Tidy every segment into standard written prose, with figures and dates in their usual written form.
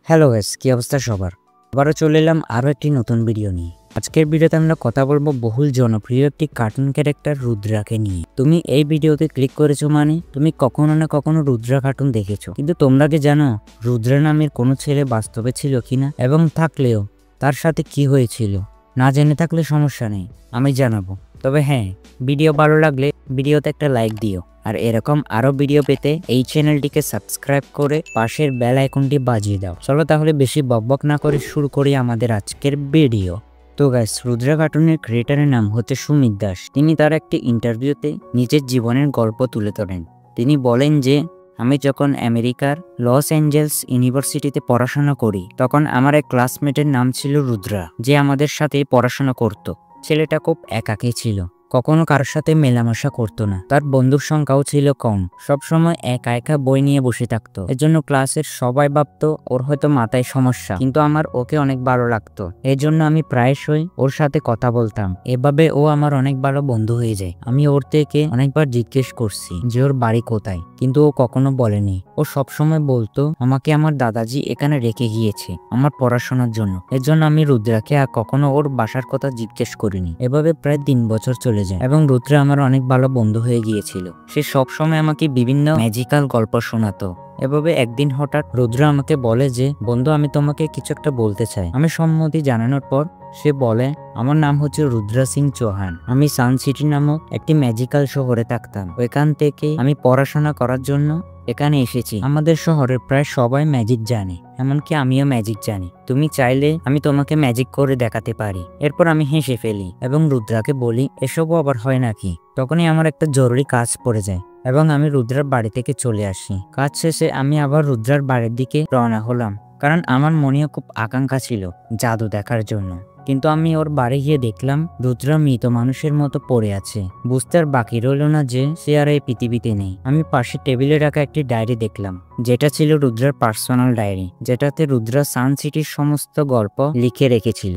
Hello guys, কি অবস্থা সবার? আবারও চলে এলাম আরও একটি নতুন ভিডিও নিয়ে। আজকের ভিডিওতে আমরা কথা বলবো বহুল জনপ্রিয় একটি কার্টুন ক্যারেক্টার রুদ্রাকে নিয়ে। তুমি এই ভিডিওতে ক্লিক করেছো মানে তুমি কখনো না কখনো রুদ্রা কার্টুন দেখেছো, কিন্তু তোমরা কি জানো রুদ্রা নামের কোনো ছেলে বাস্তবে ছিল কিনা, এবং থাকলেও তার সাথে কি হয়েছিল? না জেনে থাকলে সমস্যা নেই, আমি জানাবো। তবে হ্যাঁ, ভিডিও ভালো লাগলে ভিডিওতে একটা লাইক দিও, আর এরকম আরো ভিডিও পেতে এই চ্যানেলটিকে সাবস্ক্রাইব করে পাশের বেল আইকনটি বাজিয়ে দাও। চলো তাহলে বেশি বকবক না করে শুরু করি আমাদের আজকের ভিডিও। তো গাইস, রুদ্রা কার্টুনের ক্রিয়েটরের নাম হচ্ছে সুমিত দাস। তিনি তার একটি ইন্টারভিউতে নিজের জীবনের গল্প তুলে ধরেন। তিনি বলেন যে, আমি যখন আমেরিকার লস অ্যাঞ্জেলস ইউনিভার্সিটিতে পড়াশোনা করি, তখন আমার এক ক্লাসমেটের নাম ছিল রুদ্রা, যে আমাদের সাথে পড়াশোনা করত। ছেলেটা খুব একাকী ছিল, কখনো কারোর সাথে মেলামেশা করতো না। তার বন্ধুর সংখ্যাও ছিল কম, সবসময় একা একা বই নিয়ে বসে থাকতো। এজন্য ক্লাসের সবাই ভাবতো ওর হয়তো মাথায় সমস্যা, কিন্তু আমার ওকে অনেক ভালো লাগতো। এজন্য আমি প্রায়শই ওর সাথে কথা বলতাম। এভাবে ও আমার অনেক ভালো বন্ধু হয়ে যায়। আমি ওর থেকে অনেকবার জিজ্ঞেস করছি যে ওর বাড়ি কোথায়, কিন্তু ও কখনো বলেনি। ও সবসময় বলতো আমাকে আমার দাদাজি এখানে রেখে গিয়েছে আমার পড়াশোনার জন্য। এজন্য আমি রুদ্রাকে আর কখনো ওর বাসার কথা জিজ্ঞেস করিনি। এভাবে প্রায় 3 বছর চলে যায় এবং রুদ্রা আমার অনেক ভালো বন্ধু হয়ে গিয়েছিল। সে সবসময় আমাকে বিভিন্ন ম্যাজিক্যাল গল্প শোনাতো। এভাবে একদিন হঠাৎ রুদ্রা আমাকে বলে যে, বন্ধু আমি তোমাকে কিছু একটা বলতে চাই। আমি সম্মতি জানানোর পর সে বলে, আমার নাম হচ্ছে রুদ্রা সিং চৌহান। আমি সান সিটি নামক একটি ম্যাজিক্যাল শহরে থাকতাম। ওইখান থেকে আমি পড়াশোনা করার জন্য এখানে এসেছি। আমাদের শহরের প্রায় সবাই ম্যাজিক জানে, এমনকি আমিও ম্যাজিক জানি। তুমি চাইলে আমি তোমাকে ম্যাজিক করে দেখাতে পারি। এরপর আমি হেসে ফেলি এবং রুদ্রাকে বলি, এসবও আবার হয় নাকি? তখনই আমার একটা জরুরি কাজ পড়ে যায় এবং আমি রুদ্রার বাড়ি থেকে চলে আসি। কাজ শেষে আমি আবার রুদ্রার বাড়ির দিকে রওনা হলাম, কারণ আমার মনেও খুব আকাঙ্ক্ষা ছিল জাদু দেখার জন্য। কিন্তু আমি ওর বাড়ি গিয়ে দেখলাম রুদ্রা মৃত মানুষের মতো পড়ে আছে। বুঝতে আর বাকি রইল না যে সে আর এই পৃথিবীতে নেই। আমি পাশে টেবিলে রাখা একটি ডায়েরি দেখলাম, যেটা ছিল রুদ্রার পার্সোনাল ডায়েরি, যেটাতে রুদ্রা সান সিটির সমস্ত গল্প লিখে রেখেছিল।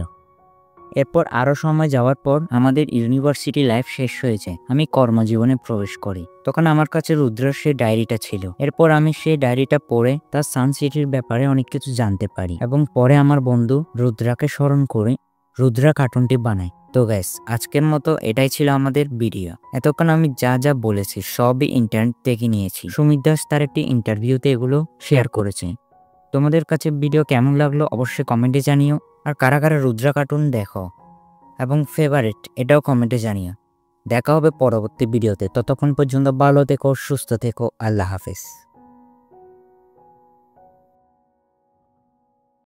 এরপর আরো সময় যাওয়ার পর আমাদের ইউনিভার্সিটি লাইফ শেষ হয়ে যায়। আমি কর্মজীবনে প্রবেশ করি। তখন আমার কাছে রুদ্রার সেই ডায়েরিটা ছিল। এরপর আমি সেই ডায়েরিটা পড়ে তার সান সিটির ব্যাপারে অনেক কিছু জানতে পারি এবং পরে আমার বন্ধু রুদ্রাকে স্মরণ করে রুদ্রা কার্টুনটি বানাই। তো গাইস, আজকের মতো এটাই ছিল আমাদের ভিডিও। এতক্ষণ আমি যা যা বলেছি সবই ইন্টারনেট থেকে নিয়েছি। সুমিত দাস তার একটি ইন্টারভিউতে এগুলো শেয়ার করেছে। তোমাদের কাছে ভিডিও কেমন লাগলো অবশ্যই কমেন্টে জানিও। আর কারা কারা রুদ্রা কার্টুন দেখো এবং ফেভারিট এটাও কমেন্টে জানিও। দেখা হবে পরবর্তী ভিডিওতে। ততক্ষণ পর্যন্ত ভালো থেকো, সুস্থ থেকো। আল্লাহ হাফেজ।